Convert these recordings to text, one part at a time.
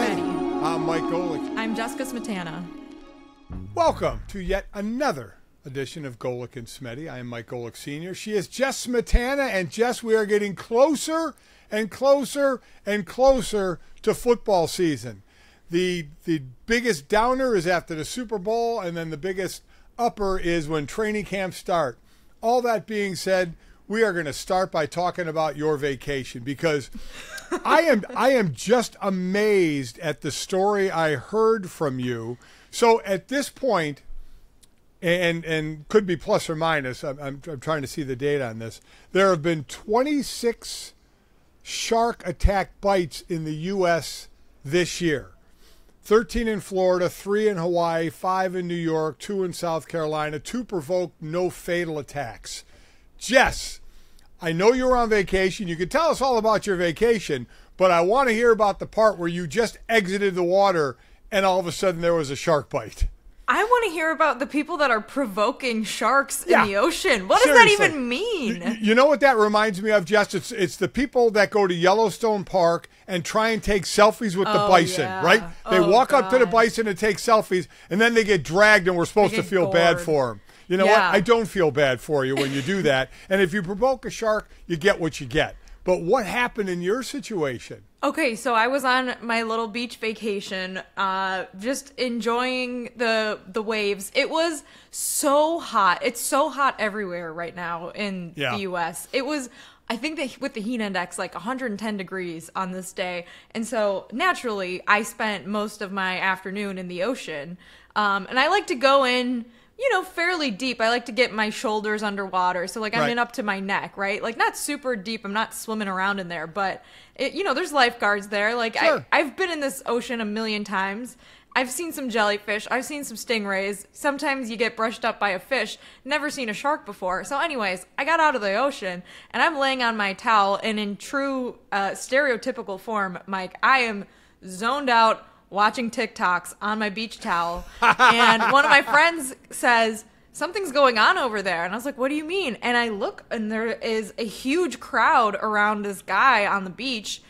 Smetty. I'm Mike Golic. I'm Jessica Smetana. Welcome to yet another edition of Golic and Smetty. I am Mike Golic Sr. She is Jess Smetana, and Jess, we are getting closer and closer and closer to football season. The biggest downer is after the Super Bowl, and then the biggest upper is when training camps start. All that being said, we are going to start by talking about your vacation, because I am just amazed at the story I heard from you. So at this point, and could be plus or minus, I'm trying to see the data on this, there have been 26 shark attack bites in the U.S. this year. 13 in Florida, 3 in Hawaii, 5 in New York, 2 in South Carolina. 2 provoked, no fatal attacks. Jess, I know you were on vacation. You can tell us all about your vacation, but I want to hear about the part where you just exited the water and all of a sudden there was a shark bite. I want to hear about the people that are provoking sharks in the ocean. What Seriously. does that even mean? You know what that reminds me of, Jess? It's the people that go to Yellowstone Park and try and take selfies with the bison, right? They walk up to the bison and take selfies, and then they get dragged, and we're supposed to feel bad for them. You know what? I don't feel bad for you when you do that. And if you provoke a shark, you get what you get. But what happened in your situation? Okay, so I was on my little beach vacation, just enjoying the waves. It was so hot. It's so hot everywhere right now in the U.S. It was, I think that with the heat index, like 110 degrees on this day. And so naturally, I spent most of my afternoon in the ocean. And I like to go in, fairly deep. I like to get my shoulders underwater. So like I'm in up to my neck, right? Like not super deep. I'm not swimming around in there, but there's lifeguards there. Like I've been in this ocean a million times. I've seen some jellyfish. I've seen some stingrays. Sometimes you get brushed up by a fish. Never seen a shark before. So anyways, I got out of the ocean and I'm laying on my towel, and in true stereotypical form, Mike, I am zoned out, watching TikToks on my beach towel. And one of my friends says, something's going on over there. And I was like, what do you mean? And I look, and there is a huge crowd around this guy on the beach.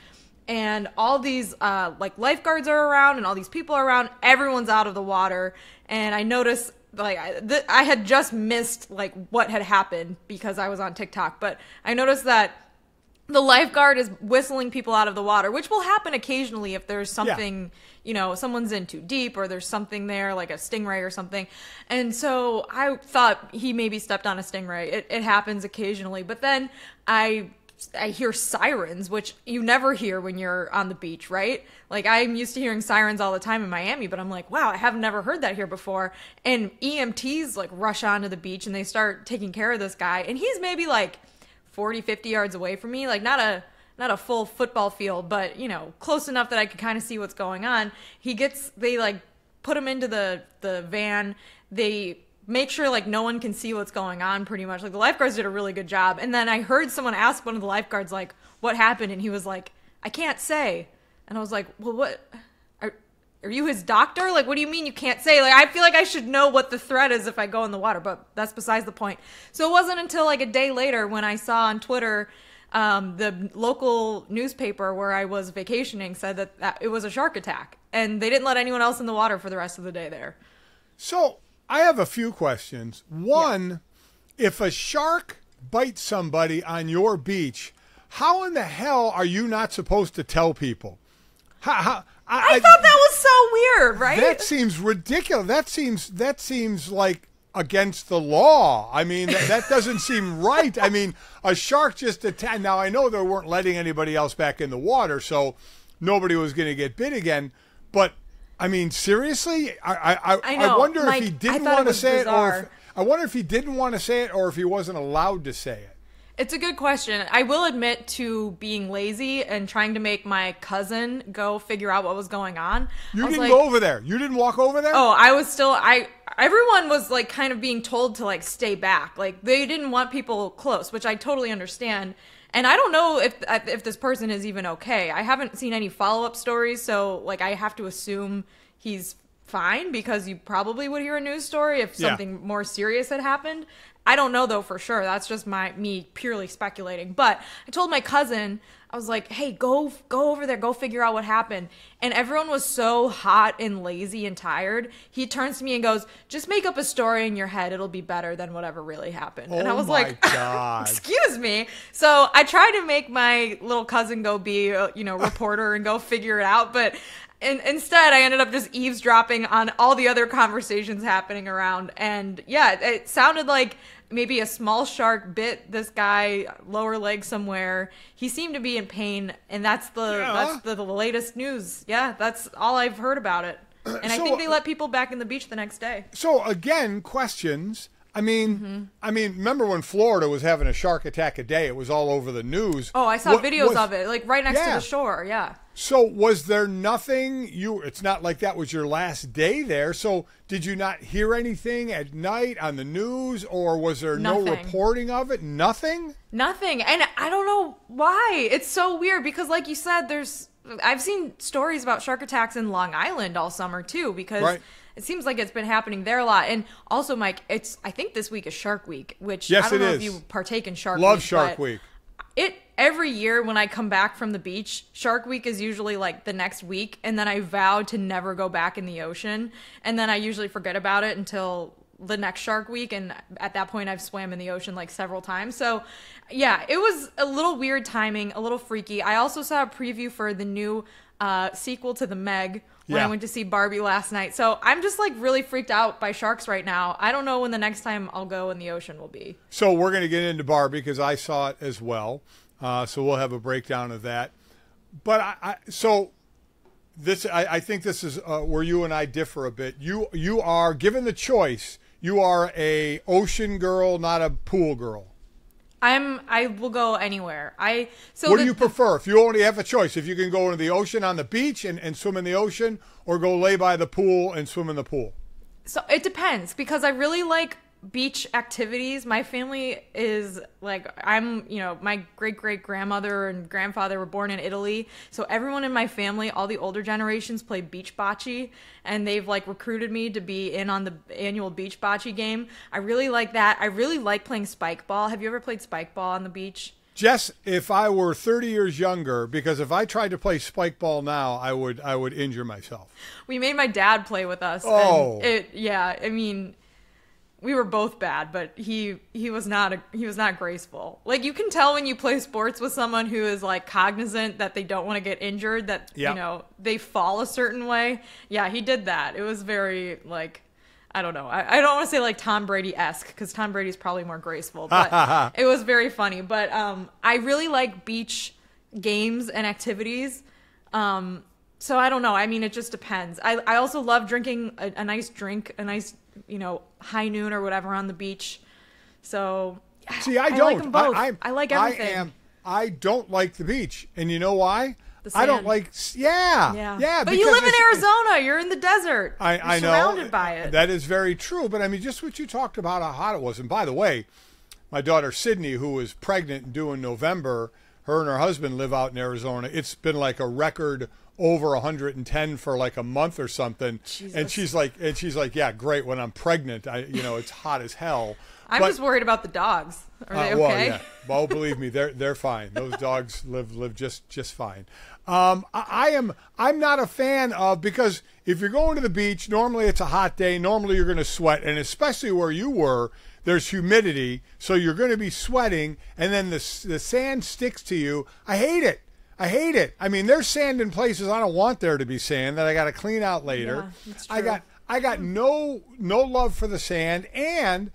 And all these lifeguards are around, and all these people are around. Everyone's out of the water. And I noticed I had just missed what had happened because I was on TikTok. But I noticed that the lifeguard is whistling people out of the water, which will happen occasionally if there's something, someone's in too deep, or there's something there like a stingray or something. And so I thought he maybe stepped on a stingray. It happens occasionally. But then I hear sirens, which you never hear when you're on the beach, right? Like I'm used to hearing sirens all the time in Miami, but I'm like, wow, I have never heard that here before. And EMTs rush onto the beach and they start taking care of this guy. And he's maybe 40, 50 yards away from me, not a full football field, but close enough that I could kind of see what's going on. They put him into the van. They make sure no one can see what's going on pretty much. The lifeguards did a really good job. And then I heard someone ask one of the lifeguards what happened, and he was like, I can't say. And I was like, well, what are you his doctor? What do you mean you can't say? I feel like I should know what the threat is if I go in the water, but that's besides the point. So it wasn't until a day later when I saw on Twitter, the local newspaper where I was vacationing said that it was a shark attack, and they didn't let anyone else in the water for the rest of the day there. So I have a few questions. One, if a shark bites somebody on your beach, how in the hell are you not supposed to tell people? I thought that was so weird, right? That seems ridiculous. That seems like against the law. I mean, that doesn't seem right. I mean, a shark just attacked. Now, I know they weren't letting anybody else back in the water, so nobody was going to get bit again. But, I mean, seriously? I wonder if he didn't want to say it, or I wonder if he didn't want to say it, or if he wasn't allowed to say it. It's a good question. I will admit to being lazy and trying to make my cousin go figure out what was going on. You didn't go over there. You didn't walk over there? Oh, I was still, everyone was kind of being told to stay back. They didn't want people close, which I totally understand. And I don't know if this person is even okay. I haven't seen any follow-up stories, so I have to assume he's fine because you probably would hear a news story if something more serious had happened. I don't know though for sure. That's just me purely speculating. But I told my cousin, I was like, hey, go over there, go figure out what happened. And everyone was so hot and lazy and tired. He turns to me and goes, just make up a story in your head. It'll be better than whatever really happened. And I was like, God. Excuse me. So I tried to make my little cousin go be a reporter and go figure it out. But instead, I ended up just eavesdropping on all the other conversations happening around. And yeah, it sounded like maybe a small shark bit this guy lower leg somewhere. He seemed to be in pain, and that's the latest news. Yeah, that's all I've heard about it. And I think they let people back in the beach the next day. So again, questions. I mean, remember when Florida was having a shark attack a day? It was all over the news. Oh, I saw videos of it, like right next to the shore. Yeah. So was there nothing? It's not like that was your last day there. So did you not hear anything at night on the news, or was there no reporting of it? Nothing. Nothing, and I don't know why. It's so weird because, like you said, I've seen stories about shark attacks in Long Island all summer too, because it seems like it's been happening there a lot. And also, Mike, I think this week is Shark Week, which I don't know if you partake in Shark Week. Love Shark Week. Every year when I come back from the beach, Shark Week is usually like the next week, and then I vow to never go back in the ocean, and then I usually forget about it until the next Shark Week, and at that point I've swam in the ocean like several times. So yeah, it was a little weird timing, a little freaky. I also saw a preview for the new sequel to the Meg when I went to see Barbie last night. So I'm just like really freaked out by sharks right now. I don't know when the next time I'll go in the ocean will be. So we're going to get into Barbie because I saw it as well. So we'll have a breakdown of that. But I think this is where you and I differ a bit. You are, given the choice, you are a ocean girl, not a pool girl. I will go anywhere. What do you prefer? If you only have a choice, if you can go into the ocean on the beach and swim in the ocean, or go lay by the pool and swim in the pool? So it depends, because I really like beach activities. My family is like, my great-great-grandmother and grandfather were born in Italy, so everyone in my family, all the older generations, play beach bocce, and they've like recruited me to be in on the annual beach bocce game. I really like that. I really like playing spike ball. Have you ever played spike ball on the beach? Jess, if I were 30 years younger, because if I tried to play spike ball now, I would injure myself. We made my dad play with us. Oh. And we were both bad, but he was not graceful. Like, you can tell when you play sports with someone who is like cognizant that they don't want to get injured, that they fall a certain way. Yeah, he did that. It was very like, I don't know. I don't want to say like Tom Brady-esque, because Tom Brady's probably more graceful, but it was very funny. But I really like beach games and activities. So I don't know. I mean, it just depends. I also love drinking a nice drink, a nice, high noon or whatever on the beach. So see, I don't. Like them both. I like everything. I don't like the beach, and you know why? I don't like. Yeah. But you live in Arizona. You're in the desert. I know. Surrounded by it. That is very true. But I mean, just what you talked about, how hot it was. And by the way, my daughter Sydney, who was pregnant and due in November, her and her husband live out in Arizona. It's been like a record over 110 for like a month or something. Jesus. And she's like, yeah, great. When I'm pregnant, it's hot as hell. I'm just worried about the dogs. Are they okay? Well, yeah. Well, believe me, they're fine. Those dogs live just fine. I'm not a fan of, because if you're going to the beach, normally it's a hot day. Normally you're going to sweat, and especially where you were, there's humidity, so you're going to be sweating, and then the sand sticks to you. I hate it. I mean, there's sand in places I don't want there to be sand that I got to clean out later. Yeah, that's true. I got no love for the sand, and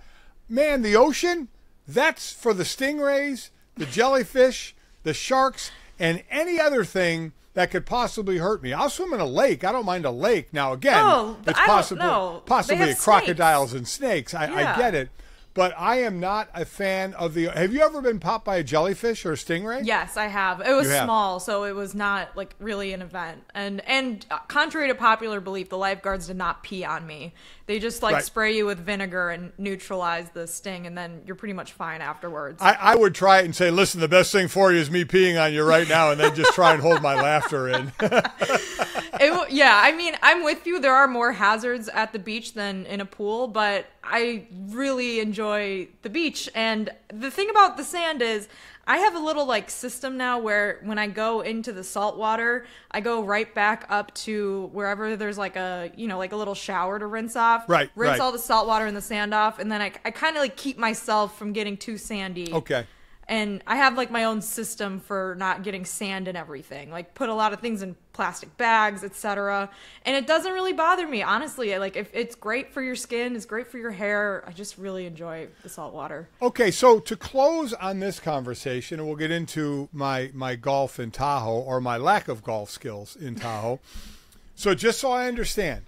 man, the ocean, that's for the stingrays, the jellyfish, the sharks, and any other thing that could possibly hurt me. I'll swim in a lake. I don't mind a lake. Now, again, it's possibly crocodiles and snakes. I get it. But I am not a fan of the... Have you ever been popped by a jellyfish or a stingray? Yes, I have. It was small, so it was not like really an event. And contrary to popular belief, the lifeguards did not pee on me. They just spray you with vinegar and neutralize the sting, and then you're pretty much fine afterwards. I would try it and say, listen, the best thing for you is me peeing on you right now, and then just try and hold my laughter in. Yeah, I mean, I'm with you. There are more hazards at the beach than in a pool, but I really enjoy the beach. And the thing about the sand is I have a little like system now where when I go into the salt water, I go right back up to wherever there's like a, like a little shower to rinse off. Right. Rinse all the salt water and the sand off. And then I kind of like keep myself from getting too sandy. Okay. And I have like my own system for not getting sand and everything. Like put a lot of things in plastic bags, etc. And it doesn't really bother me, honestly. Like if it's great for your skin, it's great for your hair. I just really enjoy the salt water. Okay, so to close on this conversation, and we'll get into my golf in Tahoe or my lack of golf skills in Tahoe. So just so I understand,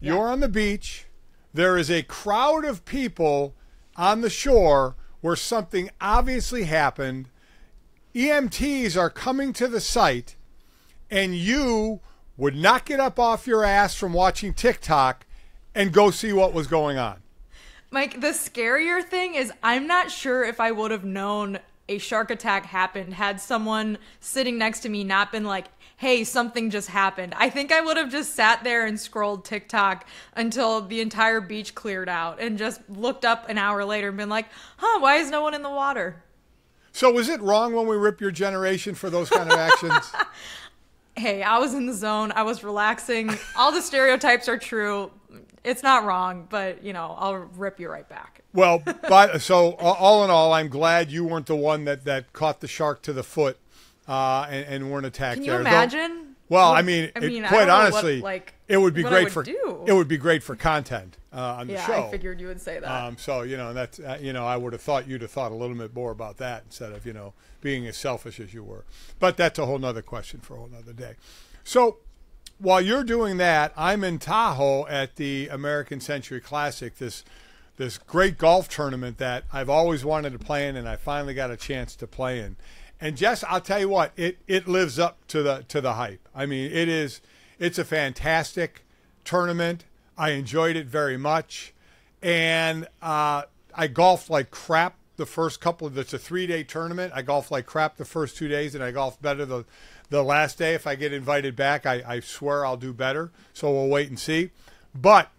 you're on the beach. There is a crowd of people on the shore where something obviously happened. EMTs are coming to the site, and you would not get up off your ass from watching TikTok and go see what was going on. Mike, the scarier thing is I'm not sure if I would have known a shark attack happened had someone sitting next to me not been like, hey, something just happened. I think I would have just sat there and scrolled TikTok until the entire beach cleared out and just looked up an hour later and been like, why is no one in the water? So was it wrong when we rip your generation for those kind of actions? Hey, I was in the zone. I was relaxing. All the stereotypes are true. It's not wrong, but, I'll rip you right back. Well, so all in all, I'm glad you weren't the one that caught the shark to the foot and weren't attacked. Can you there. imagine? Well, quite honestly, it would be great it would be great for content on the show. Yeah, I figured you would say that. So that's I would have thought you'd have thought a little bit more about that instead of being as selfish as you were. But that's a whole nother question for a whole nother day. So while you're doing that, I'm in Tahoe at the American Century Classic, this great golf tournament that I've always wanted to play in, and I finally got a chance to play in. And Jess, I'll tell you what, it lives up to the hype. I mean, it's a fantastic tournament. I enjoyed it very much, and I golfed like crap the first couple. It's a 3-day tournament. I golfed like crap the first 2 days, and I golfed better the last day. If I get invited back, I swear I'll do better. So we'll wait and see. But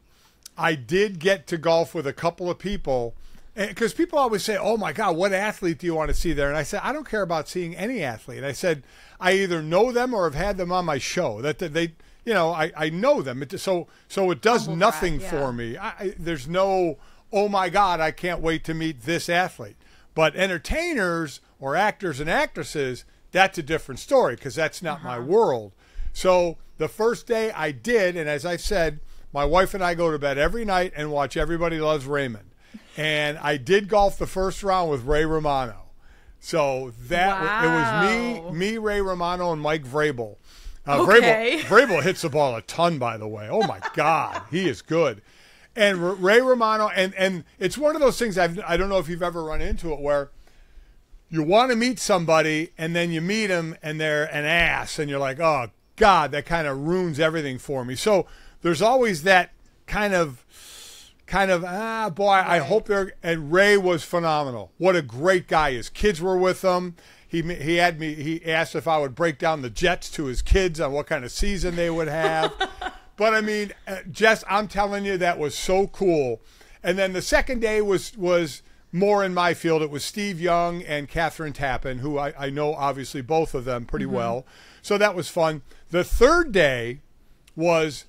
I did get to golf with a couple of people. Because people always say, oh, my God, what athlete do you want to see there? And I said, I don't care about seeing any athlete. I said, I either know them or have had them on my show. That they, I know them. So it does nothing for me. There's no, oh, my God, I can't wait to meet this athlete. But entertainers or actors and actresses, that's a different story because that's not my world. So the first day I did, and as I said, my wife and I go to bed every night and watch Everybody Loves Raymond. And I did golf the first round with Ray Romano. So it was me, Ray Romano, and Mike Vrabel. Vrabel hits the ball a ton, by the way. Oh, my God. He is good. And Ray Romano, and it's one of those things, I don't know if you've ever run into it, where you want to meet somebody, and then you meet them, and they're an ass. And you're like, oh, God, that kind of ruins everything for me. So there's always that kind of, I hope they're, and Ray was phenomenal. What a great guy. His kids were with him. He asked if I would break down the Jets to his kids on what kind of season they would have. But I mean, Jess, I'm telling you, that was so cool. And then the second day was more in my field. It was Steve Young and Catherine Tappan, who I know obviously both of them pretty well. So that was fun. The third day was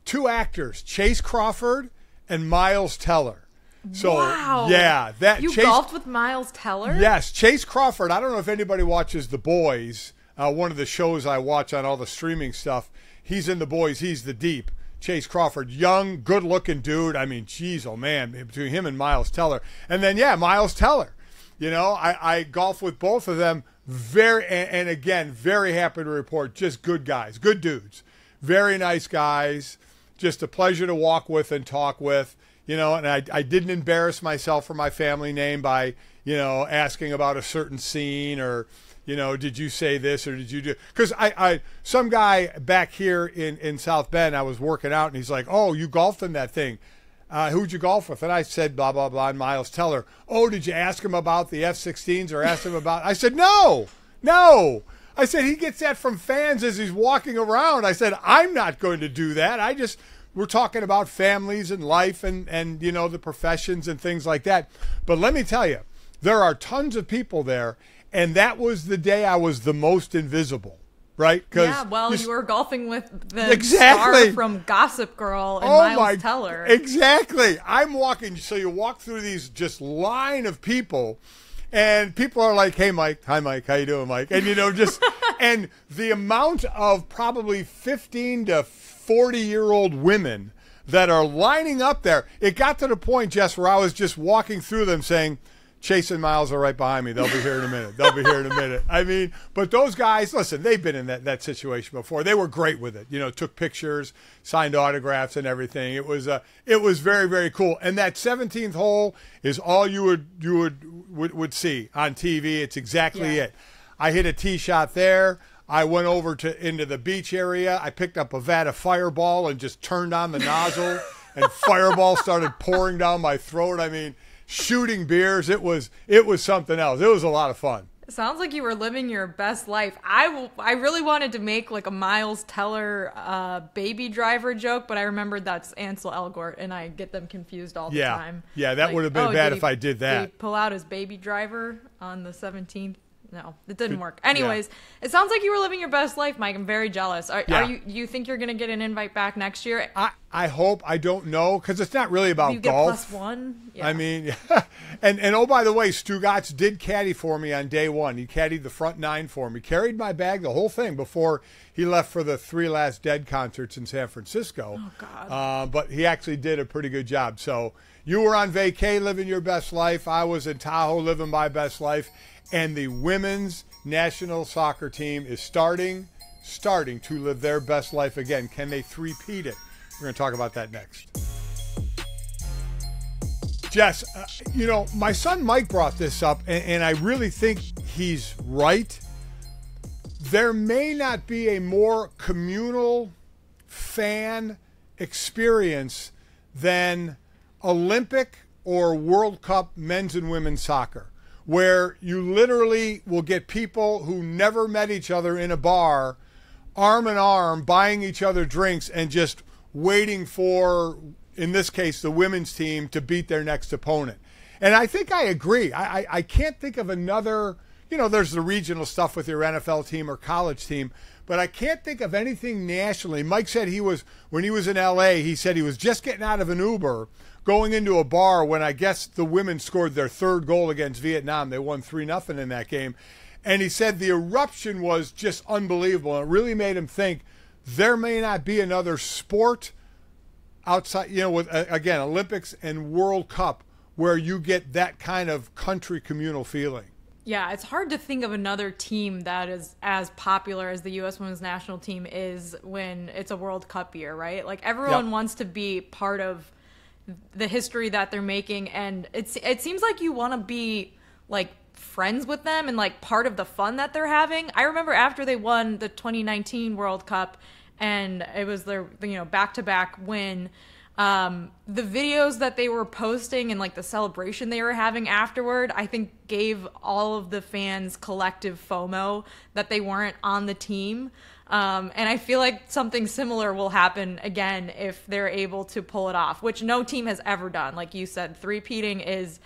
2 actors, Chase Crawford and Miles Teller. So, wow. Yeah. You golfed with Miles Teller? Yes. Chase Crawford, I don't know if anybody watches The Boys, one of the shows I watch on all the streaming stuff. He's in The Boys. He's the Deep. Chase Crawford, young, good-looking dude. I mean, geez, oh, man, between him and Miles Teller. And then, Miles Teller. I golf with both of them. Again, very happy to report, just good guys, good dudes. Very nice guys. Just a pleasure to walk with and talk with, and I didn't embarrass myself or my family name by, asking about a certain scene or, did you say this or did you do? Because some guy back here in South Bend, I was working out and he's like, oh, you golfed in that thing. Who'd you golf with? And I said, blah, blah, blah, and Miles Teller. Oh, did you ask him about the F-16s or ask him about? I said, no. I said, he gets that from fans as he's walking around. I said, I'm not going to do that. We're talking about families and life and you know, the professions and things like that. But let me tell you, there are tons of people there, and that was the day I was the most invisible. Right? Yeah, well, you were golfing with the star from Gossip Girl and Miles Teller. Exactly. I'm walking, so you walk through these just line of people, and people are like, hey, Mike. Hi, Mike. How you doing, Mike? And, you know, just, and the amount of probably 15 to 40-year-old women that are lining up there, it got to the point, Jess, where I was just walking through them saying, Chase and Miles are right behind me. They'll be here in a minute. They'll be here in a minute. I mean, but those guys, listen, they've been in that situation before. They were great with it. You know, took pictures, signed autographs and everything. It was very, very cool. And that 17th hole is all you would see on TV. It's exactly it. I hit a tee shot there. I went over into the beach area. I picked up a vat of Fireball and just turned on the nozzle, and Fireball started pouring down my throat. I mean, shooting beers. It was something else. It was a lot of fun. Sounds like you were living your best life. I really wanted to make like a Miles Teller baby driver joke, but I remembered that's Ansel Elgort, and I get them confused all the time. Yeah, that would have been bad if I did that. Did he pull out his baby driver on the 17th? No, it didn't work. Anyways, it sounds like you were living your best life, Mike. I'm very jealous. Are you think you're going to get an invite back next year? I hope. I don't know, because it's not really about you get golf. +1? Yeah. I mean, and oh, by the way, Stu Gatz did caddy for me on day one. He caddied the front 9 for me, carried my bag, the whole thing, before he left for the 3 Last Dead concerts in San Francisco. Oh, God. But he actually did a pretty good job. So you were on vacay living your best life. I was in Tahoe living my best life. And the women's national soccer team is starting to live their best life again. Can they three-peat it? We're going to talk about that next. Jess, you know, my son Mike brought this up, and I really think he's right. There may not be a more communal fan experience than Olympic or World Cup men's and women's soccer, where you literally will get people who never met each other in a bar, arm in arm, buying each other drinks and just waiting for, in this case, the women's team to beat their next opponent. And I think I agree. I can't think of another, you know, there's the regional stuff with your NFL team or college team, but I can't think of anything nationally. Mike said when he was in L.A., he said he was just getting out of an Uber going into a bar when I guess the women scored their 3rd goal against Vietnam. They won 3-0 in that game. And he said the eruption was just unbelievable. It really made him think there may not be another sport outside, you know, with, again, Olympics and World Cup, where you get that kind of country communal feeling. Yeah, it's hard to think of another team that is as popular as the U.S. women's national team is when it's a World Cup year, right? Like, everyone wants to be part of the history that they're making, and it seems like you want to be like friends with them and like part of the fun that they're having. I remember after they won the 2019 World Cup and it was their, you know, back-to-back win, the videos that they were posting and like the celebration they were having afterward, I think gave all of the fans collective FOMO that they weren't on the team. And I feel like something similar will happen again if they're able to pull it off, which no team has ever done. Like you said, three-peating is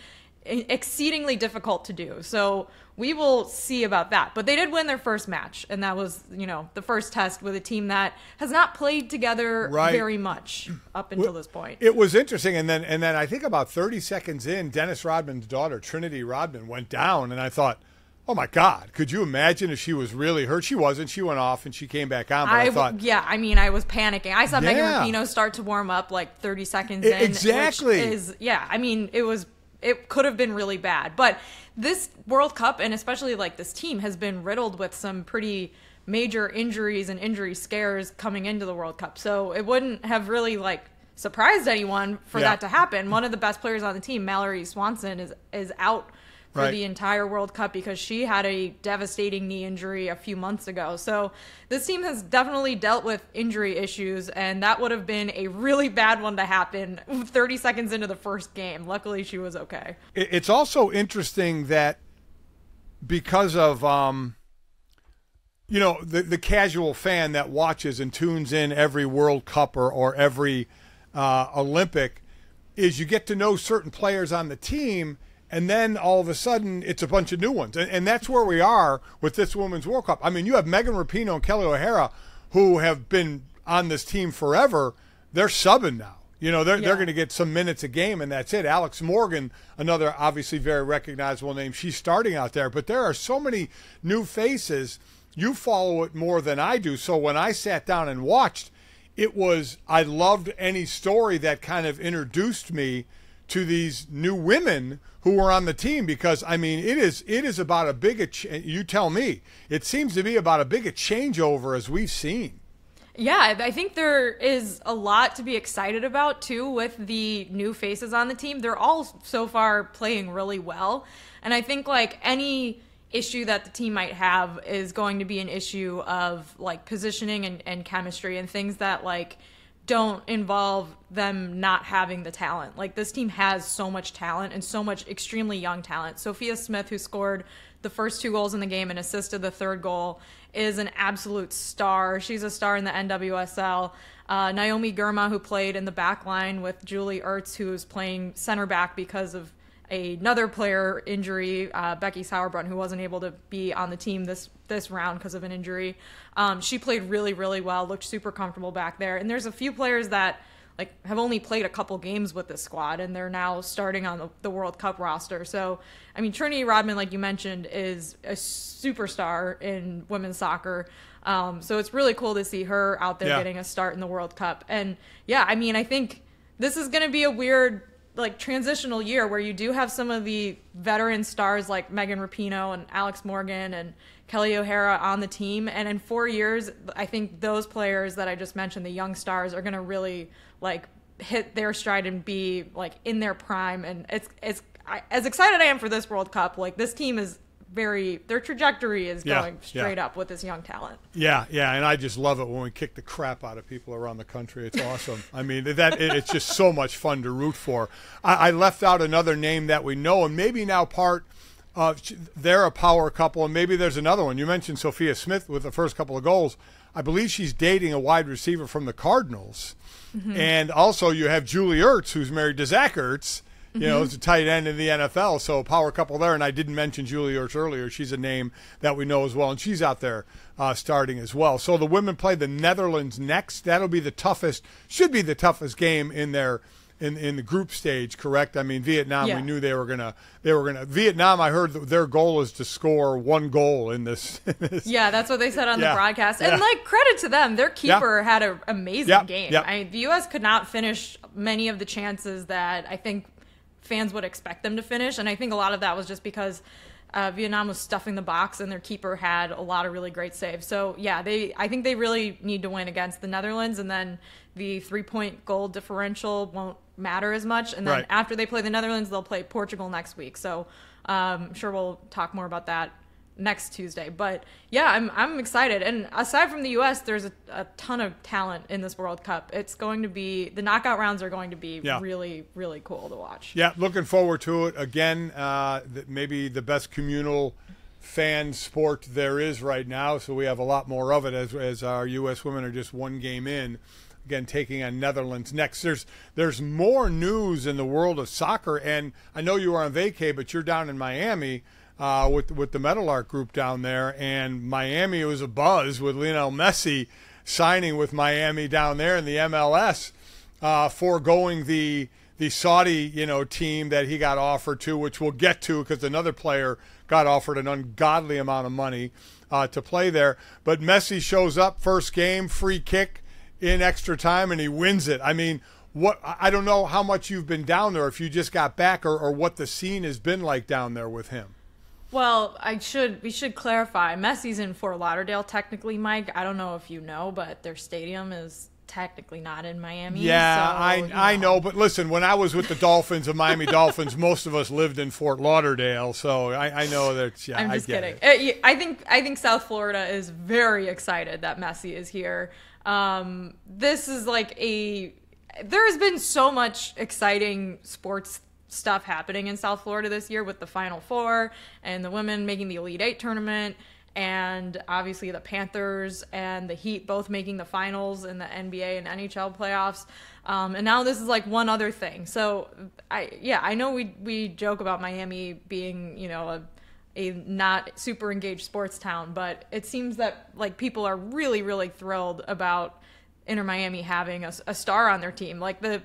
exceedingly difficult to do. So we will see about that. But they did win their first match, and that was, you know, the first test with a team that has not played together very much up until this point. It was interesting, and then I think about 30 seconds in, Dennis Rodman's daughter, Trinity Rodman, went down, and I thought, oh, my God, could you imagine if she was really hurt? She wasn't. She went off, and she came back on. But I thought, yeah, I mean, I was panicking. I saw Megan Rapinoe start to warm up like 30 seconds in. Exactly. Which is, yeah, I mean, it could have been really bad. But this World Cup, and especially like this team, has been riddled with some pretty major injuries and injury scares coming into the World Cup. So it wouldn't have really like surprised anyone for that to happen. One of the best players on the team, Mallory Swanson, is out for the entire World Cup because she had a devastating knee injury a few months ago. So this team has definitely dealt with injury issues, and that would have been a really bad one to happen 30 seconds into the first game. Luckily, she was okay. It's also interesting that because of you know, the casual fan that watches and tunes in every World Cup or every Olympic is you get to know certain players on the team, and then all of a sudden it's a bunch of new ones. And that's where we are with this Women's World Cup. I mean, you have Megan Rapinoe and Kelly O'Hara, who have been on this team forever. They're subbing now. You know, they're going to get some minutes a game, and that's it. Alex Morgan, another obviously very recognizable name, she's starting out there. But there are so many new faces. You follow it more than I do. So when I sat down and watched, I loved any story that kind of introduced me to these new women who were on the team, because, I mean, it is about a you tell me, it seems to be about a big a changeover as we've seen. Yeah, I think there is a lot to be excited about, too, with the new faces on the team. They're all so far playing really well. And I think, like, any issue that the team might have is going to be an issue of, like, positioning and chemistry and things that, like, don't involve them not having the talent. Like, this team has so much talent and so much extremely young talent. Sophia Smith, who scored the first 2 goals in the game and assisted the 3rd goal, is an absolute star. She's a star in the NWSL. Naomi Girma, who played in the back line with Julie Ertz, who is playing center back because of another player injury, Becky Sauerbrunn, who wasn't able to be on the team this round because of an injury. She played really, really well, looked super comfortable back there. And there's a few players that have only played a couple games with this squad, and they're now starting on the World Cup roster. So, I mean, Trinity Rodman, like you mentioned, is a superstar in women's soccer. So it's really cool to see her out there getting a start in the World Cup. And yeah, I mean, I think this is going to be a weird, like, transitional year where you do have some of the veteran stars like Megan Rapinoe and Alex Morgan and Kelly O'Hara on the team. And in 4 years, I think those players that I just mentioned, the young stars, are going to really, like, hit their stride and be, like, in their prime. And as excited I am for this World Cup, like, this team is their trajectory is going straight up with this young talent. Yeah, and I just love it when we kick the crap out of people around the country. It's awesome. I mean, it's just so much fun to root for. I left out another name that we know, and maybe now they're a power couple, and maybe there's another one. You mentioned Sophia Smith with the first couple of goals. I believe she's dating a wide receiver from the Cardinals. Mm-hmm. And also you have Julie Ertz, who's married to Zach Ertz. You know, it's a tight end in the NFL, so a power couple there. And I didn't mention Julie Ertz earlier. She's a name that we know as well, and she's out there starting as well. So the women play the Netherlands next. That'll be should be the toughest game in the group stage, correct? I mean, Vietnam, we knew they were gonna. Vietnam, I heard that their goal is to score 1 goal in this. Yeah, that's what they said on the broadcast. And, like, credit to them. Their keeper had an amazing game. Yeah. I mean, the U.S. could not finish many of the chances that I think fans would expect them to finish, and I think a lot of that was just because Vietnam was stuffing the box and their keeper had a lot of really great saves. So yeah, I think they really need to win against the Netherlands, and then the 3-point goal differential won't matter as much. And then after they play the Netherlands, they'll play Portugal next week. So I'm sure we'll talk more about that next Tuesday. But yeah, I'm excited. And aside from the U.S., there's a ton of talent in this World Cup. It's going to be, the knockout rounds are going to be really, really cool to watch. Yeah, looking forward to it. Again, maybe the best communal fan sport there is right now, so we have a lot more of it as our U.S. women are just 1 game in. Again, taking on Netherlands next. There's more news in the world of soccer, and I know you are on vacay, but you're down in Miami with the Meadowlark group down there, and Miami was a buzz with Lionel Messi signing with Miami down there in the MLS, foregoing the Saudi team that he got offered to, which we'll get to because another player got offered an ungodly amount of money to play there. But Messi shows up, first game, free kick in extra time, and he wins it. I mean, I don't know how much you've been down there, if you just got back, or what the scene has been like down there with him. Well, we should clarify. Messi's in Fort Lauderdale, technically, Mike. I don't know if you know, but their stadium is technically not in Miami. Yeah, so, I know. But listen, when I was with the Dolphins, the Miami Dolphins, most of us lived in Fort Lauderdale, so I know that. Yeah, I'm just kidding. I think South Florida is very excited that Messi is here. This is like there has been so much exciting sports stuff happening in South Florida this year with the Final Four and the women making the Elite Eight tournament. and obviously the Panthers and the Heat both making the finals in the NBA and NHL playoffs. And now this is like one other thing. So I know we joke about Miami being, you know, a not super engaged sports town, but it seems that like people are really, really thrilled about Inter Miami having a star on their team. Like the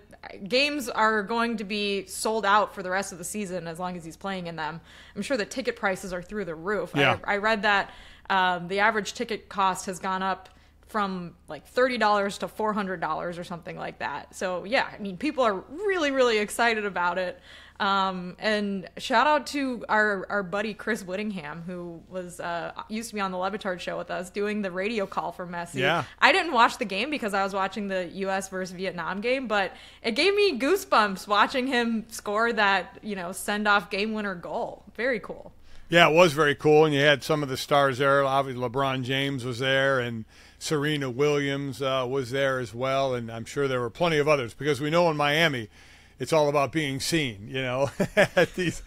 games are going to be sold out for the rest of the season as long as he's playing in them. I'm sure the ticket prices are through the roof. Yeah. I read that the average ticket cost has gone up from like $30 to $400 or something like that. So yeah, I mean, people are really, really excited about it. And shout out to our buddy Chris Whittingham, who was used to be on the Levitard show with us doing the radio call for Messi. Yeah. I didn't watch the game because I was watching the U.S. versus Vietnam game, but it gave me goosebumps watching him score that, you know, send-off game-winner goal. Very cool. Yeah, it was very cool, and you had some of the stars there. Obviously, LeBron James was there, and Serena Williams was there as well, and I'm sure there were plenty of others, because we know in Miami it's all about being seen, you know, at these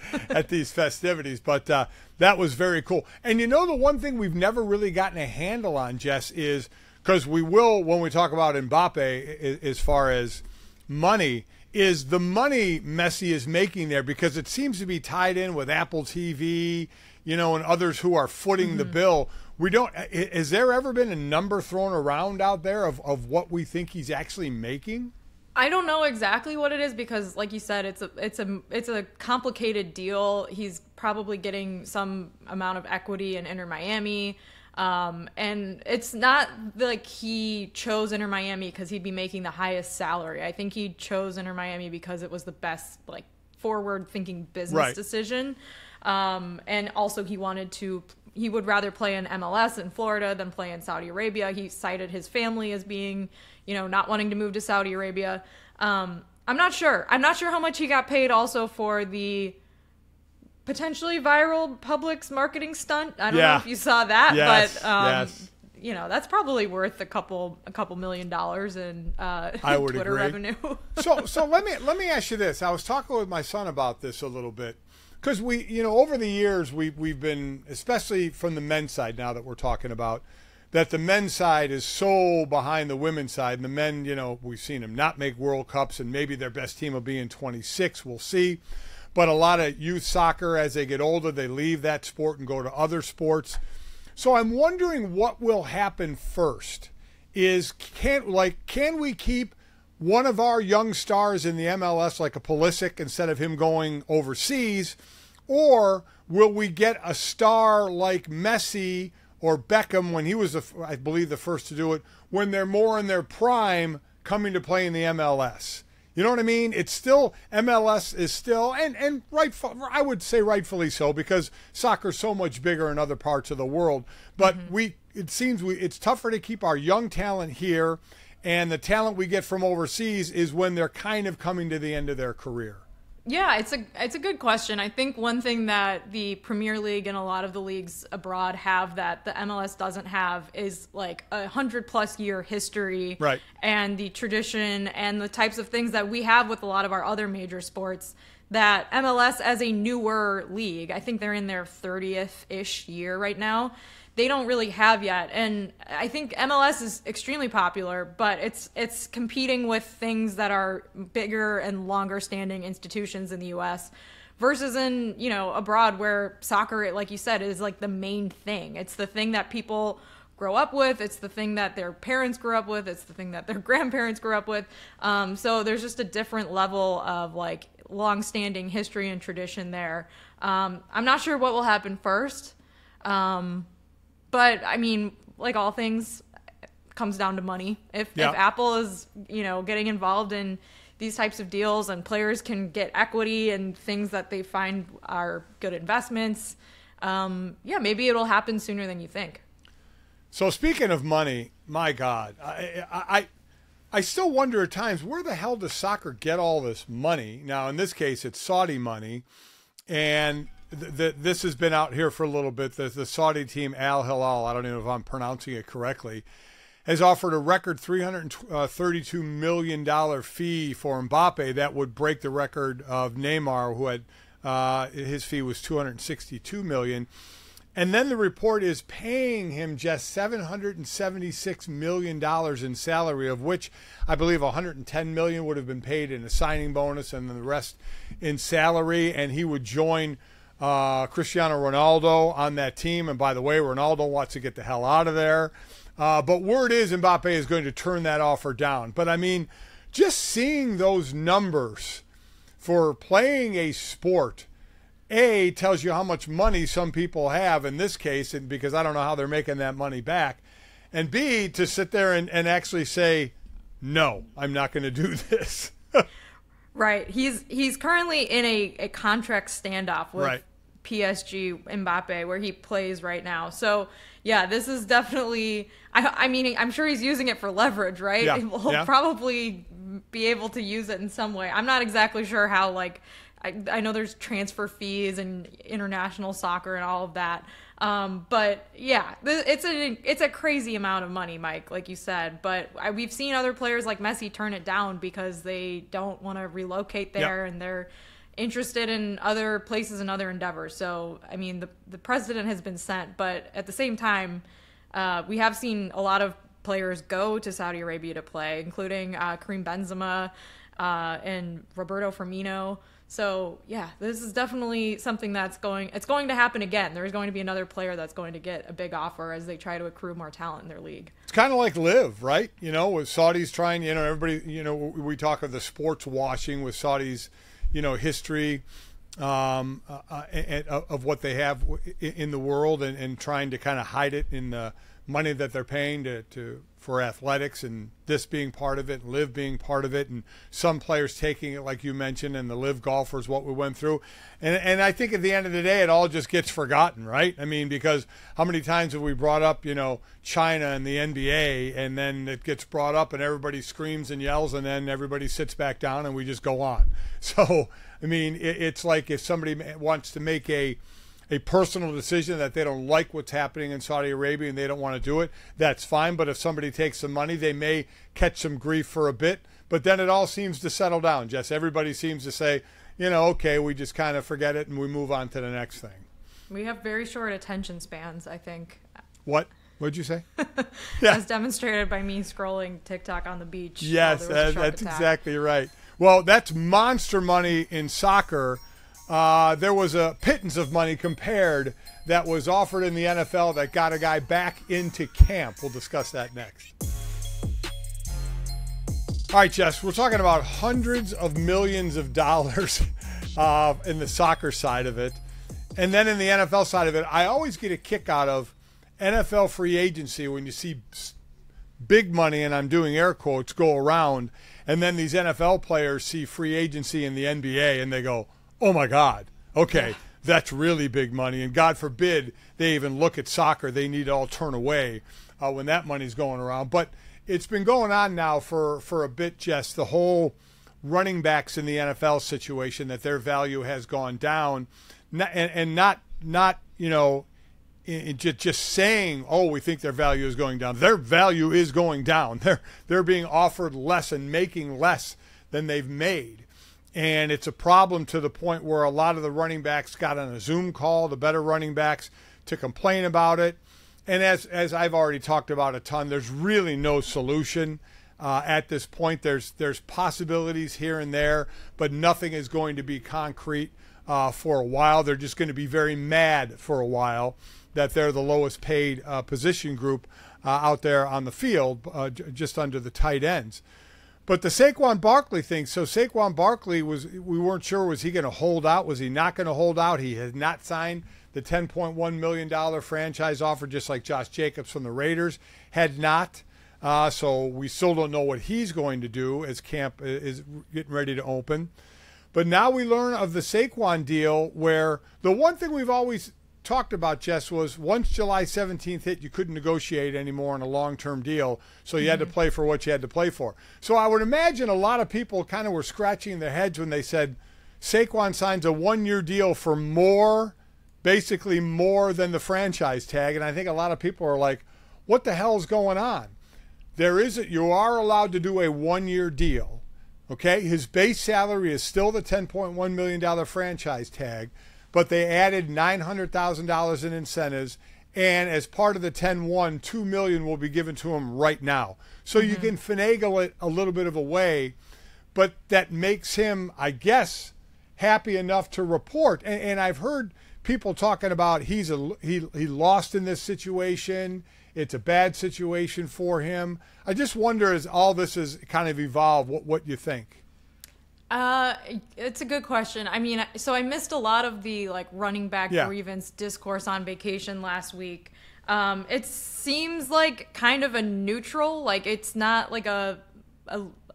festivities. But that was very cool. And you know, the one thing we've never really gotten a handle on, Jess, is because we will when we talk about Mbappé as far as money, is the money Messi is making there, because it seems to be tied in with Apple TV, you know, and others who are footing the bill. We don't. Has there ever been a number thrown around out there of what we think he's actually making? I don't know exactly what it is, because like you said, it's a complicated deal. He's probably getting some amount of equity in Inter Miami. And it's not like he chose Inter Miami because he'd be making the highest salary. I think he chose Inter Miami because it was the best, like, forward thinking business decision. And also he would rather play in MLS in Florida than play in Saudi Arabia. He cited his family as being, you know, not wanting to move to Saudi Arabia. I'm not sure. I'm not sure how much he got paid also for the potentially viral Publix marketing stunt. I don't know if you saw that, but you know, that's probably worth a couple $1 million in I would Twitter agree. revenue. So let me ask you this. I was talking with my son about this a little bit, because we, you know, over the years we've been, especially from the men's side now that we're talking about, that the men's side is so behind the women's side. And the men, you know, we've seen them not make World Cups, and maybe their best team will be in 26. We'll see. But a lot of youth soccer, as they get older, they leave that sport and go to other sports. So I'm wondering what will happen first. Can we keep one of our young stars in the MLS, like a Pulisic, instead of him going overseas? Or will we get a star like Messi or Beckham, when he was, I believe, the first to do it, when they're more in their prime, coming to play in the MLS? You know what I mean? It's still, MLS is still, and I would say rightfully so, because soccer's so much bigger in other parts of the world. But it seems it's tougher to keep our young talent here, and the talent we get from overseas is when they're kind of coming to the end of their career. Yeah, it's a good question. I think one thing that the Premier League and a lot of the leagues abroad have that the MLS doesn't have is like 100+ year history, right, and the tradition and the types of things that we have with a lot of our other major sports. That MLS, as a newer league, I think they're in their 30th-ish year right now, they don't really have yet. And I think MLS is extremely popular, but it's competing with things that are bigger and longer standing institutions in the US versus in, you know, abroad, where soccer, like you said, is like the main thing. It's the thing that people grow up with. It's the thing that their parents grew up with. It's the thing that their grandparents grew up with. So there's just a different level of like long-standing history and tradition there. I'm not sure what will happen first. But I mean, like all things, it comes down to money. If Apple is, you know, getting involved in these types of deals and players can get equity and things that they find are good investments, maybe it'll happen sooner than you think. So speaking of money, my God, I still wonder at times, where the hell does soccer get all this money? Now, in this case, it's Saudi money, and this has been out here for a little bit. The Saudi team, Al Hilal, I don't even know if I'm pronouncing it correctly, has offered a record $332 million fee for Mbappé. That would break the record of Neymar, who had his fee was $262 million. And then the report is paying him just $776 million in salary, of which I believe $110 million would have been paid in a signing bonus and then the rest in salary. And he would join Cristiano Ronaldo on that team. And by the way, Ronaldo wants to get the hell out of there. But word is Mbappé is going to turn that offer down. But I mean, just seeing those numbers for playing a sport, A, tells you how much money some people have in this case, and because I don't know how they're making that money back. And B, to sit there and actually say, no, I'm not going to do this. Right. He's currently in a contract standoff with PSG Mbappé, where he plays right now. So, yeah, this is definitely, I mean, I'm sure he's using it for leverage, right? Yeah. He'll probably be able to use it in some way. I'm not exactly sure how, like, I know there's transfer fees and international soccer and all of that. But yeah, it's a crazy amount of money, Mike, like you said. But we've seen other players like Messi turn it down because they don't want to relocate there, and they're interested in other places and other endeavors. So, I mean, the president has been sent, but at the same time, we have seen a lot of players go to Saudi Arabia to play, including Karim Benzema and Roberto Firmino. So, yeah, this is definitely something it's going to happen again. There's going to be another player that's going to get a big offer as they try to accrue more talent in their league. It's kind of like Live, right? You know, with Saudis trying, you know, everybody, you know, we talk of the sports washing with Saudis, you know, history of what they have in the world and trying to kind of hide it in the money that they're paying for athletics, and this being part of it, and Live being part of it, and some players taking it, like you mentioned, and the Live golfers, what we went through. And I think at the end of the day, it all just gets forgotten, right? I mean, because how many times have we brought up, you know, China and the NBA, and then it gets brought up and everybody screams and yells, and then everybody sits back down and we just go on. So, I mean, it's like if somebody wants to make a personal decision that they don't like what's happening in Saudi Arabia and they don't want to do it, that's fine. But if somebody takes some money, they may catch some grief for a bit. But then it all seems to settle down, Jess. Everybody seems to say, you know, okay, we just kind of forget it and we move on to the next thing. We have very short attention spans, I think. What? What'd you say? Yeah. As demonstrated by me scrolling TikTok on the beach. Yes, that's exactly right. Well, that's monster money in soccer. There was a pittance of money compared that was offered in the NFL that got a guy back into camp. We'll discuss that next. All right, Jess, we're talking about hundreds of millions of dollars in the soccer side of it. And then in the NFL side of it, I always get a kick out of NFL free agency when you see big money, and I'm doing air quotes, go around, and then these NFL players see free agency in the NBA and they go, oh my God, okay, that's really big money. And God forbid they even look at soccer. They need to all turn away when that money's going around. But it's been going on now for a bit, Jess, the whole running backs in the NFL situation, that their value has gone down. And not you know, just saying, oh, we think their value is going down. Their value is going down. They're being offered less and making less than they've made. And it's a problem to the point where a lot of the running backs got on a Zoom call, the better running backs, to complain about it. And as I've already talked about a ton, there's really no solution at this point. There's possibilities here and there, but nothing is going to be concrete for a while. They're just going to be very mad for a while that they're the lowest paid position group out there on the field, just under the tight ends. But the Saquon Barkley thing, so Saquon Barkley we weren't sure, was he going to hold out? Was he not going to hold out? He has not signed the $10.1 million franchise offer, just like Josh Jacobs from the Raiders had not. So we still don't know what he's going to do as camp is getting ready to open. But now we learn of the Saquon deal, where the one thing we've always talked about, Jess, was once July 17th hit, you couldn't negotiate anymore on a long-term deal, so you had to play for what you had to play for. So I would imagine a lot of people kind of were scratching their heads when they said Saquon signs a one-year deal for more, basically more than the franchise tag, and I think a lot of people are like, what the hell is going on? You are allowed to do a one-year deal, okay? His base salary is still the $10.1 million franchise tag, but they added $900,000 in incentives. And as part of the 10-1, $2 million will be given to him right now. So you can finagle it a little bit of a way, but that makes him, I guess, happy enough to report. And I've heard people talking about he lost in this situation. It's a bad situation for him. I just wonder, as all this has kind of evolved, what you think. It's a good question. I mean, so I missed a lot of the running back grievance discourse on vacation last week. It seems like kind of a neutral, it's not like a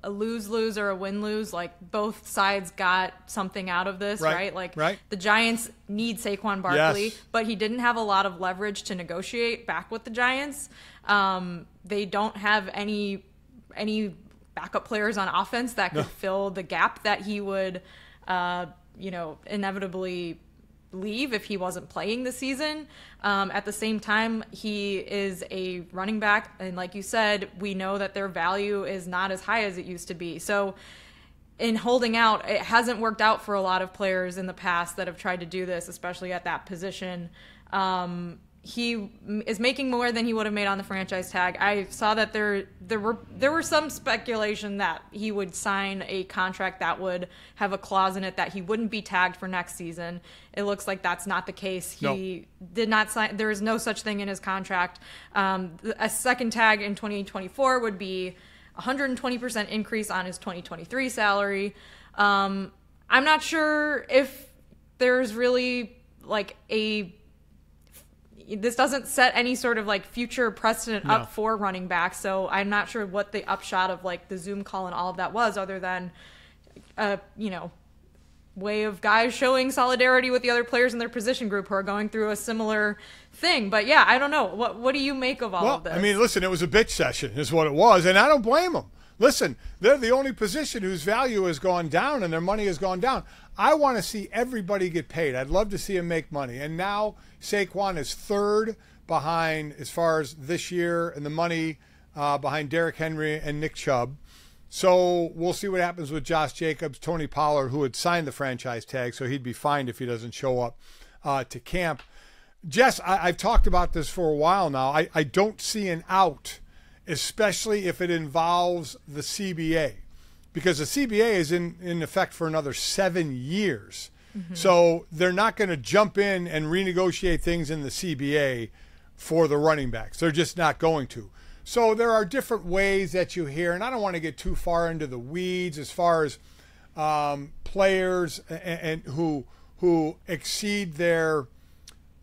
lose-lose or a win-lose. Both sides got something out of this, right? Right. The Giants need Saquon Barkley, yes, but he didn't have a lot of leverage to negotiate back with the Giants. They don't have any backup players on offense that could fill the gap that he would, inevitably leave if he wasn't playing this season. At the same time, he is a running back, and like you said, we know that their value is not as high as it used to be. So in holding out, it hasn't worked out for a lot of players in the past that have tried to do this, especially at that position. He is making more than he would have made on the franchise tag. I saw that there were some speculation that he would sign a contract that would have a clause in it that he wouldn't be tagged for next season. It looks like that's not the case. He did not sign. There is no such thing in his contract. A second tag in 2024 would be 120% increase on his 2023 salary. I'm not sure if there's really this doesn't set any sort of future precedent up for running backs. So I'm not sure what the upshot of the Zoom call and all of that was, other than way of guys showing solidarity with the other players in their position group who are going through a similar thing. But yeah, I don't know. What do you make of all of this? I mean, listen, it was a bitch session is what it was, and I don't blame them. Listen, they're the only position whose value has gone down and their money has gone down. I want to see everybody get paid. I'd love to see him make money. And now Saquon is third behind, as far as this year, and the money behind Derrick Henry and Nick Chubb. So we'll see what happens with Josh Jacobs, Tony Pollard, who had signed the franchise tag, so he'd be fined if he doesn't show up to camp. Jess, I've talked about this for a while now. I don't see an out, especially if it involves the CBA, because the CBA is in effect for another 7 years. Mm-hmm. So they're not going to jump in and renegotiate things in the CBA for the running backs. They're just not going to. So there are different ways that you hear, and I don't want to get too far into the weeds as far as players and who exceed their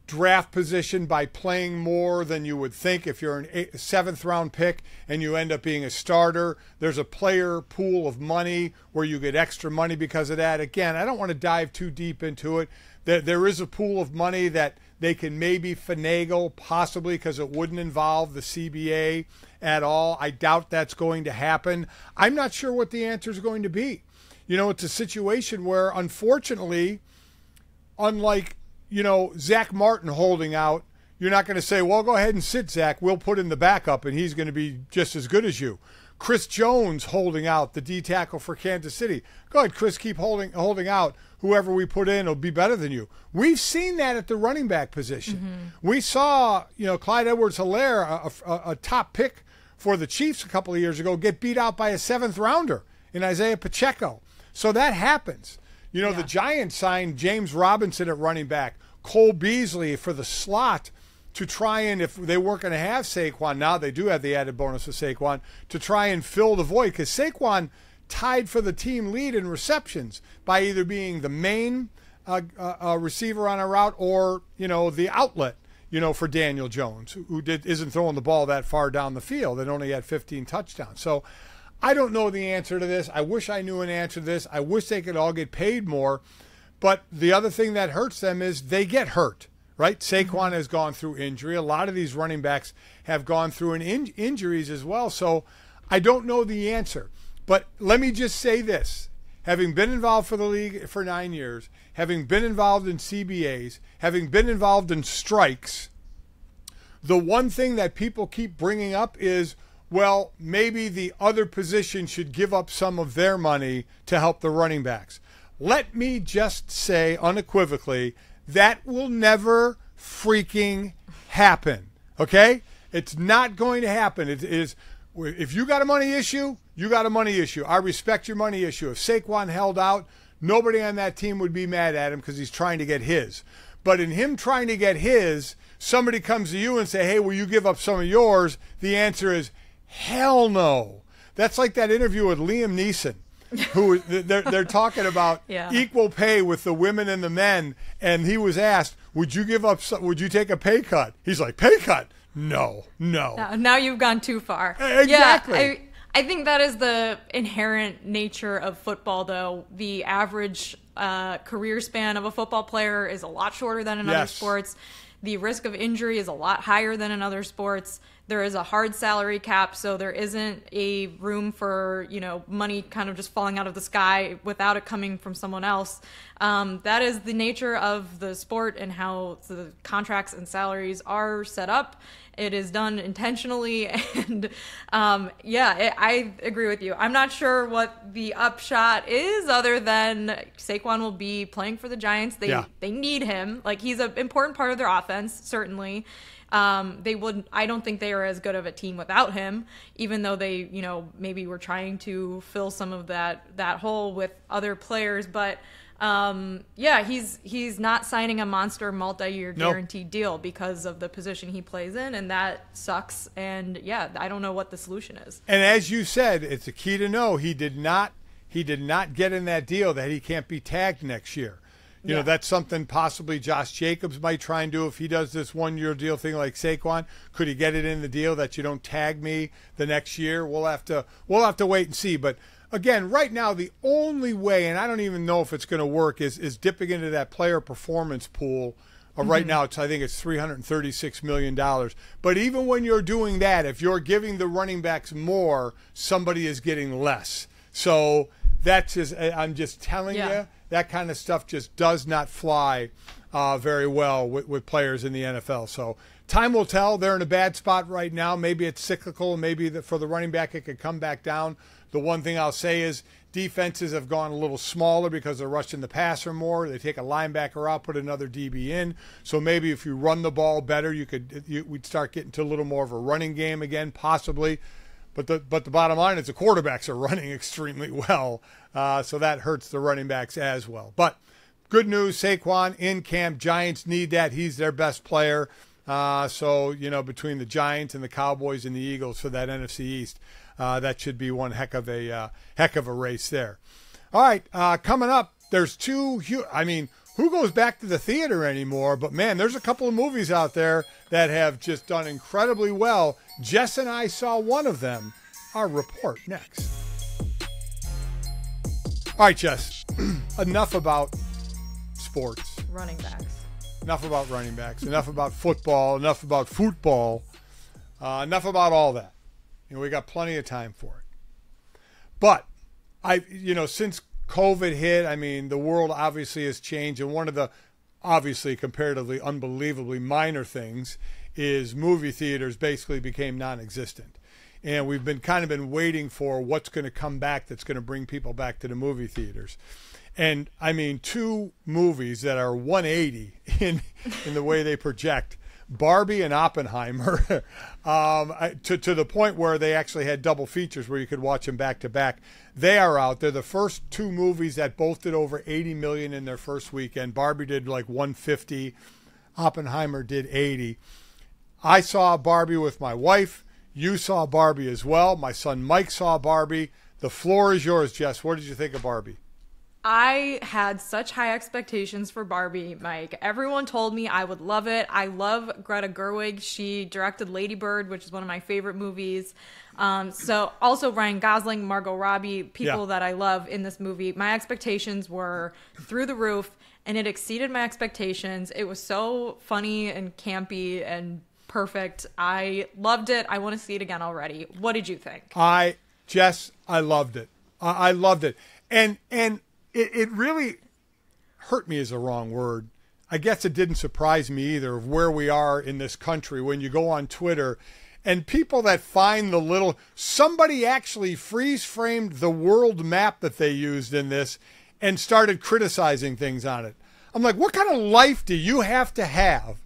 draft position by playing more than you would think. If you're a seventh-round pick and you end up being a starter, there's a player pool of money where you get extra money because of that. Again, I don't want to dive too deep into it. There is a pool of money that they can maybe finagle, possibly, because it wouldn't involve the CBA at all. I doubt that's going to happen. I'm not sure what the answer is going to be. It's a situation where, unfortunately, unlike Zach Martin holding out, you're not going to say, well, go ahead and sit, Zach. We'll put in the backup, and he's going to be just as good as you. Chris Jones holding out, the D tackle for Kansas City. Go ahead, Chris, keep holding out. Whoever we put in will be better than you. We've seen that at the running back position. Mm-hmm. We saw, Clyde Edwards-Helaire, a top pick for the Chiefs a couple of years ago, get beat out by a seventh rounder in Isaiah Pacheco. So that happens. The Giants signed James Robinson at running back, Cole Beasley for the slot to try and, if they weren't going to have Saquon, now they do have the added bonus of Saquon, to try and fill the void, because Saquon tied for the team lead in receptions by either being the main receiver on a route or, the outlet, for Daniel Jones, who isn't throwing the ball that far down the field and only had 15 touchdowns. So I don't know the answer to this. I wish I knew an answer to this. I wish they could all get paid more. But the other thing that hurts them is they get hurt, right? Saquon has gone through injury. A lot of these running backs have gone through injuries as well. So I don't know the answer. But let me just say this. Having been involved for the league for 9 years, having been involved in CBAs, having been involved in strikes, the one thing that people keep bringing up is, well, maybe the other position should give up some of their money to help the running backs. Let me just say unequivocally That will never freaking happen. Okay? It's not going to happen. It is. If you got a money issue, you got a money issue. I respect your money issue. If Saquon held out, nobody on that team would be mad at him because he's trying to get his. But in him trying to get his, somebody comes to you and say, hey, will you give up some of yours? The answer is hell no. That's like that interview with Liam Neeson, who they're talking about equal pay with the women and the men. And he was asked, would you take a pay cut? He's like, pay cut? No. Now you've gone too far. Exactly. Yeah, I think that is the inherent nature of football, though. The average career span of a football player is a lot shorter than in other sports. The risk of injury is a lot higher than in other sports. There is a hard salary cap, so there isn't a room for, money kind of just falling out of the sky without it coming from someone else. That is the nature of the sport and how the contracts and salaries are set up. It is done intentionally, and I agree with you. I'm not sure what the upshot is other than Saquon will be playing for the Giants. They need him. Like, he's an important part of their offense, certainly. I don't think they are as good of a team without him, even though they, maybe were trying to fill some of that hole with other players. But he's not signing a monster multi-year guaranteed deal because of the position he plays in, and that sucks. And I don't know what the solution is. And as you said, it's a key to know he did not get in that deal that he can't be tagged next year. You know, that's something possibly Josh Jacobs might try and do if he does this one-year deal thing like Saquon. Could he get it in the deal that you don't tag me the next year? We'll have to wait and see. But again, right now the only way, and I don't even know if it's going to work, is dipping into that player performance pool. Right now, I think it's $336 million. But even when you're doing that, if you're giving the running backs more, somebody is getting less. So that's just, I'm just telling you. That kind of stuff just does not fly very well with players in the NFL. So time will tell. They're in a bad spot right now. Maybe it's cyclical. Maybe for the running back it could come back down. The one thing I'll say is defenses have gone a little smaller because they're rushing the passer more. They take a linebacker out, put another DB in. So maybe if you run the ball better, we'd start getting to a little more of a running game again, possibly. But the bottom line is the quarterbacks are running extremely well, so that hurts the running backs as well. But good news, Saquon in camp. Giants need that. He's their best player. So, between the Giants and the Cowboys and the Eagles for that NFC East, that should be one heck of a race there. All right, coming up, there's who goes back to the theater anymore? But, man, there's a couple of movies out there that have just done incredibly well. Jess and I saw one of them. Our report next. All right, Jess, enough about sports. Running backs. Enough about running backs. Enough about football. Enough about football. Enough about all that. We got plenty of time for it. But, since COVID hit, the world obviously has changed. And one of the, obviously, comparatively, unbelievably minor things is movie theaters basically became non-existent. And we've been waiting for what's going to come back that's going to bring people back to the movie theaters. And, two movies that are 180 in the way they project, Barbie and Oppenheimer, to the point where they actually had double features where you could watch them back to back. They are out. They're the first two movies that both did over $80 million in their first weekend. Barbie did like $150. Oppenheimer did $80. I saw Barbie with my wife. You saw Barbie as well. My son Mike saw Barbie. The floor is yours, Jess. What did you think of Barbie? I had such high expectations for Barbie, Mike. Everyone told me I would love it. I love Greta Gerwig. She directed Lady Bird, which is one of my favorite movies. So also Ryan Gosling, Margot Robbie, people that I love in this movie. My expectations were through the roof, and it exceeded my expectations. It was so funny and campy and perfect. I loved it. I want to see it again already. What did you think? Jess, I loved it. I loved it. And it really hurt me is the wrong word. I guess it didn't surprise me either of where we are in this country when you go on Twitter and people that find somebody actually freeze framed the world map that they used in this and started criticizing things on it. I'm like, what kind of life do you have to have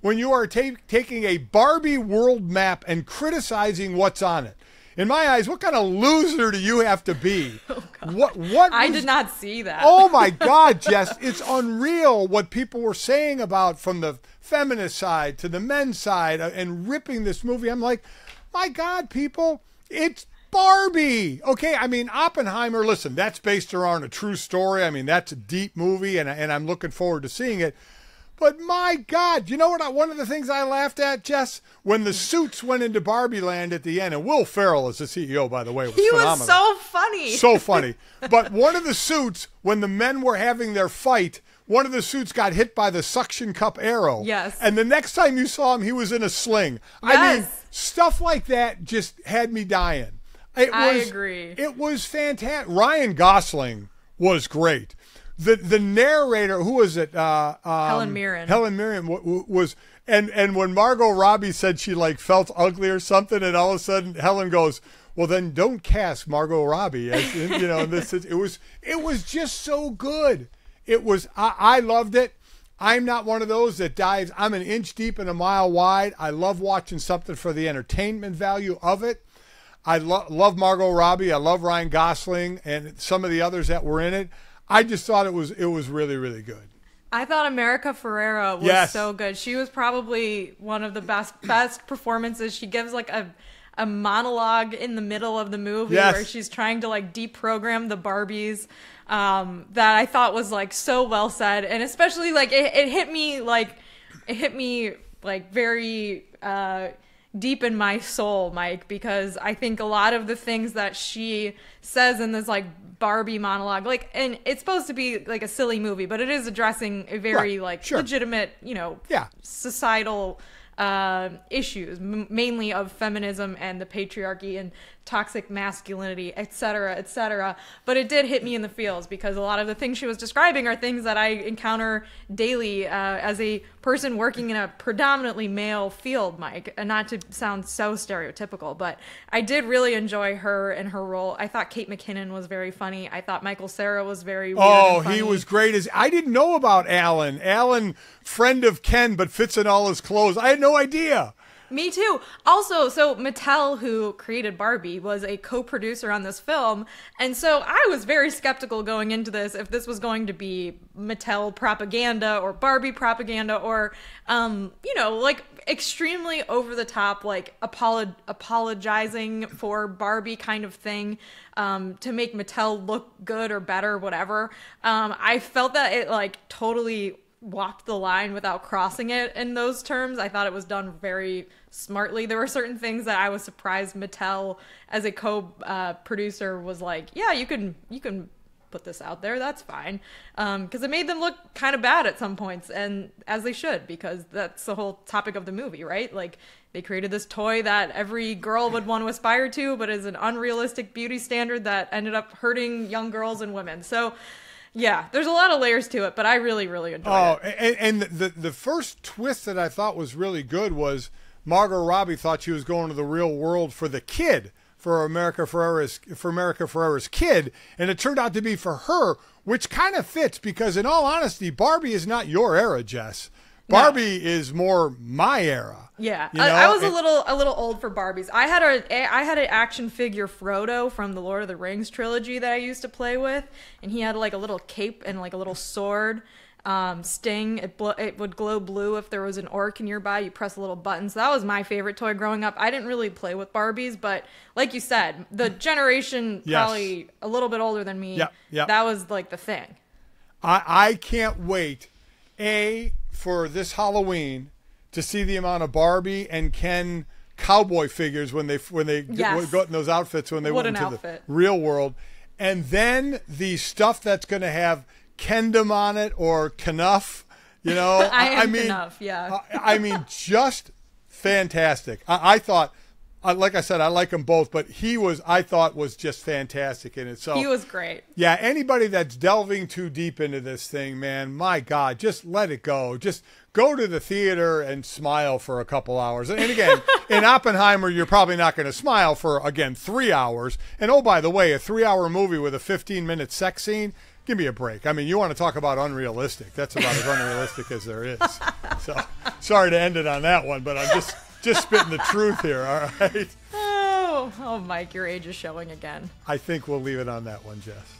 when you are taking a Barbie world map and criticizing what's on it? In my eyes, what kind of loser do you have to be? Oh, what I did not see that. Oh my God, Jess, it's unreal what people were saying about from the feminist side to the men's side and ripping this movie. I'm like, my God, people, it's Barbie. Okay, I mean, Oppenheimer, listen, that's based around a true story. I mean, that's a deep movie, and I'm looking forward to seeing it. But my God, you know what? One of the things I laughed at, Jess, when the suits went into Barbie Land at the end, and Will Ferrell is the CEO, by the way, was phenomenal. He was so funny. So funny. But one of the suits, when the men were having their fight, one of the suits got hit by the suction cup arrow. Yes. And the next time you saw him, he was in a sling. Yes. I mean, stuff like that just had me dying. I agree. It was fantastic. Ryan Gosling was great. The narrator, who was it? Helen Mirren. Helen Mirren was, and when Margot Robbie said she like felt ugly or something, and all of a sudden Helen goes, "Well, then don't cast Margot Robbie." As, you know, it was just so good. It was. I loved it. I'm not one of those that dives. I'm an inch deep and a mile wide. I love watching something for the entertainment value of it. I love Margot Robbie. I love Ryan Gosling and some of the others that were in it. I just thought it was really, really good. I thought America Ferrera was so good. She was probably one of the best performances. She gives like a monologue in the middle of the movie where she's trying to like deprogram the Barbies, that I thought was like so well said. And especially like it hit me very deep in my soul, Mike, because I think a lot of the things that she says in this like Barbie monologue, like, and it's supposed to be like a silly movie, but it is addressing a very legitimate, you know, societal issues, mainly of feminism and the patriarchy and toxic masculinity, etc., etc. But it did hit me in the feels because a lot of the things she was describing are things that I encounter daily as a person working in a predominantly male field, Mike, and not to sound so stereotypical, but I did really enjoy her and her role. I thought Kate McKinnon was very funny. I thought Michael Cera was very weird and funny. He was great. I didn't know about Alan. Alan, friend of Ken, but fits in all his clothes. I had no idea. Me too. Also, so Mattel, who created Barbie, was a co-producer on this film. And so I was very skeptical going into this if this was going to be Mattel propaganda or Barbie propaganda or, you know, like extremely over the top, like apologizing for Barbie kind of thing, to make Mattel look good or better, whatever. I felt that it like totally walked the line without crossing it in those terms. I thought it was done very smartly. There were certain things that I was surprised Mattel as a co-producer was like, yeah, you can put this out there, that's fine, because it made them look kind of bad at some points, and as they should, because that's the whole topic of the movie, right? Like, they created this toy that every girl would want to aspire to, but is an unrealistic beauty standard that ended up hurting young girls and women. So yeah, there's a lot of layers to it, but I really, really enjoyed it. And the first twist that I thought was really good was Margot Robbie thought she was going to the real world for the kid, for America Ferrera's kid, and it turned out to be for her, which kind of fits because, in all honesty, Barbie is not your era, Jess. Barbie is more my era. Yeah, you know? I was a little old for Barbies. I had an action figure Frodo from the Lord of the Rings trilogy that I used to play with, and he had like a little cape and like a little sword. Sting. It would glow blue if there was an orc nearby. You press a little button. So that was my favorite toy growing up. I didn't really play with Barbies, but like you said, the generation probably a little bit older than me, that was like the thing. I can't wait, for this Halloween to see the amount of Barbie and Ken cowboy figures when they got in those outfits when they went into the real world. And then the stuff that's going to have Kendom on it or Knuff, you know. I mean, Knuff, yeah. I mean, just fantastic. I thought, like I said, I like them both, but I thought was just fantastic in it. So he was great. Yeah, anybody that's delving too deep into this thing, man, my God, just let it go. Just go to the theater and smile for a couple hours. And again, in Oppenheimer, you're probably not going to smile for, again, 3 hours. And oh, by the way, a 3-hour movie with a 15-minute sex scene, Give me a break. I mean, you want to talk about unrealistic. That's about as unrealistic as there is. So sorry to end it on that one, but I'm just spitting the truth here, all right? Oh, Mike, your age is showing again. I think we'll leave it on that one, Jess.